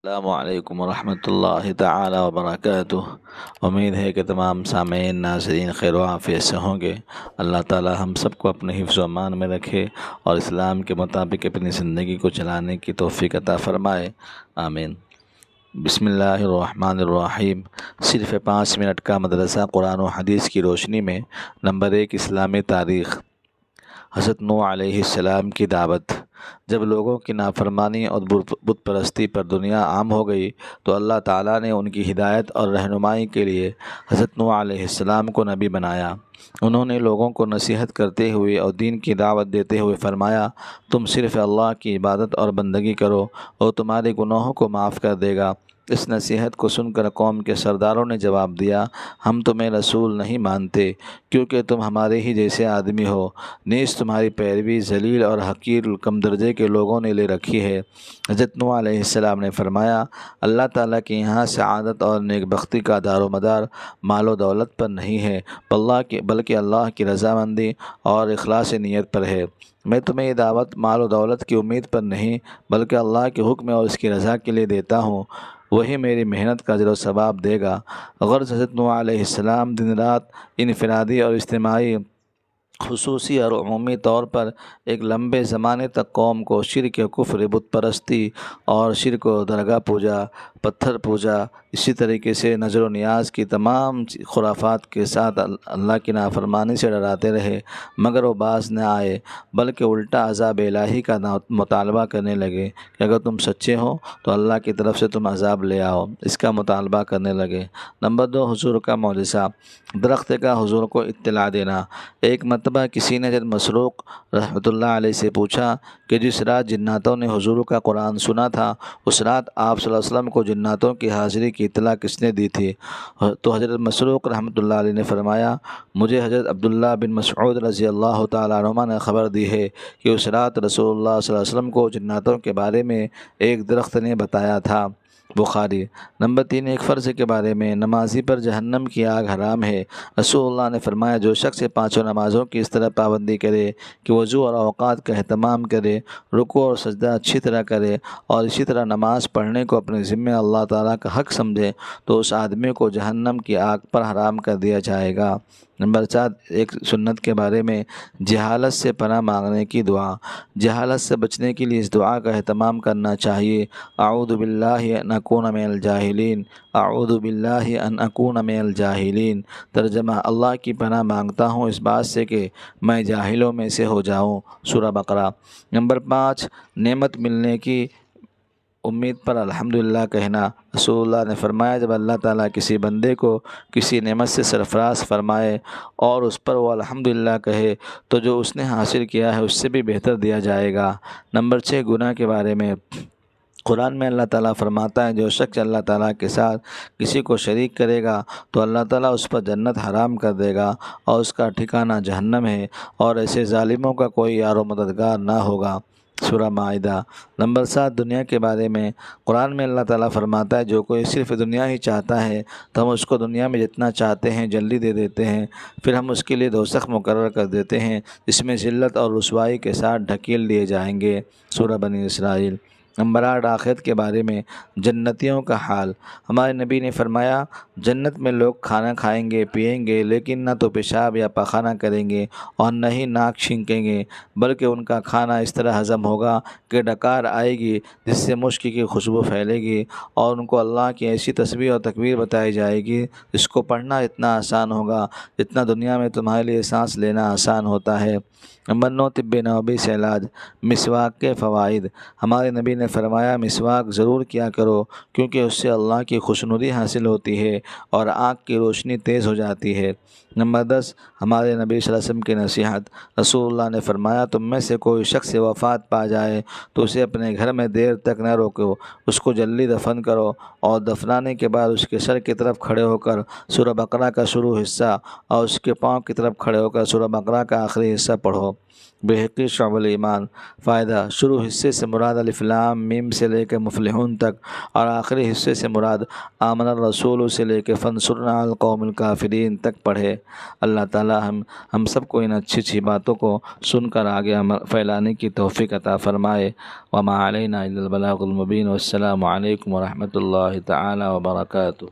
السلام علیکم ورحمۃ اللہ تعالی وبرکاتہ۔ امید ہے کہ تمام سامعین ناظرین خیر و عافیت سے ہوں گے۔ اللہ تعالی ہم سب کو اپنے حفظ و امان میں رکھے اور اسلام کے مطابق اپنی زندگی کو چلانے کی توفیق عطا فرمائے، آمین۔ بسم اللہ الرحمن الرحیم۔ صرف 5 منٹ کا مدرسہ قرآن و حدیث کی روشنی میں۔ نمبر 1، اسلامی تاریخ۔ حضرت نوح علیہ السلام کی دعوت۔ جب لوگوں کی نافرمانی اور بت پرستی پر دنیا عام ہو گئی تو اللہ تعالیٰ نے ان کی ہدایت اور رہنمائی کے لیے حضرت نوح علیہ السلام کو نبی بنایا۔ انہوں نے لوگوں کو نصیحت کرتے ہوئے اور دین کی دعوت دیتے ہوئے فرمایا، تم صرف اللہ کی عبادت اور بندگی کرو اور تمہارے گناہوں کو معاف کر دے گا۔ اس نصیحت کو سن کر قوم کے سرداروں نے جواب دیا، ہم تمہیں رسول نہیں مانتے کیونکہ تم ہمارے ہی جیسے آدمی ہو، نیز تمہاری پیروی ذلیل اور حقیر کم درجے کے لوگوں نے لے رکھی ہے۔ حضرت نوح علیہ السلام نے فرمایا، اللہ تعالیٰ کے یہاں سعادت اور نیک بختی کا دار و مدار مال و دولت پر نہیں ہے بلکہ اللہ کی رضامندی اور اخلاص نیت پر ہے۔ میں تمہیں یہ دعوت مال و دولت کی امید پر نہیں بلکہ اللہ کے حکم اور اس کی رضا کے لیے دیتا ہوں، وہی میری محنت کا اجر و ثواب دے گا۔ غرض حضرت نوح علیہ السلام دن رات انفرادی اور اجتماعی، خصوصی اور عمومی طور پر ایک لمبے زمانے تک قوم کو شرک، کفر، بت پرستی اور شرک و درگاہ پوجا، پتھر پوجا، اسی طریقے سے نظر و نیاز کی تمام خرافات کے ساتھ اللہ کی نافرمانی سے ڈراتے رہے، مگر وہ باز نہ آئے بلکہ الٹا عذاب الہی کا مطالبہ کرنے لگے کہ اگر تم سچے ہو تو اللہ کی طرف سے تم عذاب لے آؤ، اس کا مطالبہ کرنے لگے۔ نمبر 2، حضور کا معجزہ۔ درخت کا حضور کو اطلاع دینا۔ ایک مرتبہ کسی نے حضرت مسروق رحمۃ اللہ علیہ سے پوچھا کہ جس رات جناتوں نے حضور کا قرآن سنا تھا اس رات آپ صلی اللہ علیہ وسلم کو جناتوں کی حاضری کی اطلاع کس نے دی تھی؟ تو حضرت مسروق رحمۃ اللہ علیہ نے فرمایا، مجھے حضرت عبداللہ بن مسعود رضی اللہ تعالیٰ عنہما نے خبر دی ہے کہ اس رات رسول اللہ صلی اللہ علیہ وسلم کو جناتوں کے بارے میں ایک درخت نے بتایا تھا، بخاری۔ نمبر 3، ایک فرض کے بارے میں۔ نمازی پر جہنم کی آگ حرام ہے۔ رسول اللہ نے فرمایا، جو شخص 5 نمازوں کی اس طرح پابندی کرے کہ وضو اور اوقات کا اہتمام کرے، رکوع اور سجدہ اچھی طرح کرے اور اسی طرح نماز پڑھنے کو اپنے ذمہ اللہ تعالیٰ کا حق سمجھے تو اس آدمی کو جہنم کی آگ پر حرام کر دیا جائے گا۔ نمبر 4، ایک سنت کے بارے میں۔ جہالت سے پناہ مانگنے کی دعا۔ جہالت سے بچنے کے لیے اس دعا کا اہتمام کرنا چاہیے، اعوذ باللہ ان اکون من الجاہلین، اعوذ باللہ ان اکون من الجاہلین۔ ترجمہ، اللہ کی پناہ مانگتا ہوں اس بات سے کہ میں جاہلوں میں سے ہو جاؤں، سورہ بقرہ۔ نمبر 5، نعمت ملنے کی امید پر الحمدللہ کہنا۔ رسول اللہ نے فرمایا، جب اللہ تعالیٰ کسی بندے کو کسی نعمت سے سرفراز فرمائے اور اس پر وہ الحمدللہ کہے تو جو اس نے حاصل کیا ہے اس سے بھی بہتر دیا جائے گا۔ نمبر 6، گناہ کے بارے میں۔ قرآن میں اللہ تعالیٰ فرماتا ہے، جو شخص اللہ تعالیٰ کے ساتھ کسی کو شریک کرے گا تو اللہ تعالیٰ اس پر جنت حرام کر دے گا اور اس کا ٹھکانہ جہنم ہے، اور ایسے ظالموں کا کوئی یار و مددگار نہ ہوگا، سورہ مائدہ۔ نمبر 7، دنیا کے بارے میں۔ قرآن میں اللہ تعالیٰ فرماتا ہے، جو کوئی صرف دنیا ہی چاہتا ہے تو ہم اس کو دنیا میں جتنا چاہتے ہیں جلدی دے دیتے ہیں، پھر ہم اس کے لیے دوزخ مقرر کر دیتے ہیں جس میں ذلت اور رسوائی کے ساتھ ڈھکیل دیے جائیں گے، سورہ بنی اسرائیل۔ نمبر 8، آخرت کے بارے میں۔ جنتیوں کا حال۔ ہمارے نبی نے فرمایا، جنت میں لوگ کھانا کھائیں گے، پئیں گے، لیکن نہ تو پیشاب یا پاخانہ کریں گے اور نہ ہی ناک چھینکیں گے، بلکہ ان کا کھانا اس طرح ہضم ہوگا کہ ڈکار آئے گی جس سے مشک کی خوشبو پھیلے گی، اور ان کو اللہ کی ایسی تسبیح اور تکبیر بتائی جائے گی جس کو پڑھنا اتنا آسان ہوگا جتنا دنیا میں تمہارے لیے سانس لینا آسان ہوتا ہے۔ نمبر 9، طب نبوی سے علاج۔ مسواک کے فوائد۔ ہمارے نبی نے فرمایا، مسواک ضرور کیا کرو کیونکہ اس سے اللہ کی خوشنودی حاصل ہوتی ہے اور آنکھ کی روشنی تیز ہو جاتی ہے۔ نمبر 10، ہمارے نبی صلی اللہ علیہ وسلم کی نصیحت۔ رسول اللہ نے فرمایا، تم میں سے کوئی شخص وفات پا جائے تو اسے اپنے گھر میں دیر تک نہ روکو، اس کو جلدی دفن کرو اور دفنانے کے بعد اس کے سر کی طرف کھڑے ہو کر سورہ بقرہ کا شروع حصہ اور اس کے پاؤں کی طرف کھڑے ہو کر سورہ بقرہ کا آخری حصہ پڑھو۔ بحقی شعب الایمان۔ فائدہ، شروع حصے سے مراد الف لام حم میم سے لے کے مفلحون تک، اور آخری حصے سے مراد آمن الرسول سے لے کے فانصرنا علی القوم الکافرین تک پڑھے۔ اللہ تعالی ہم سب کو ان اچھی اچھی باتوں کو سن کر آگے عمل پھیلانے کی توفیق عطا فرمائے۔ وما علینا الا البلاغ المبین۔ والسلام علیکم ورحمۃ اللہ تعالی وبرکاتہ۔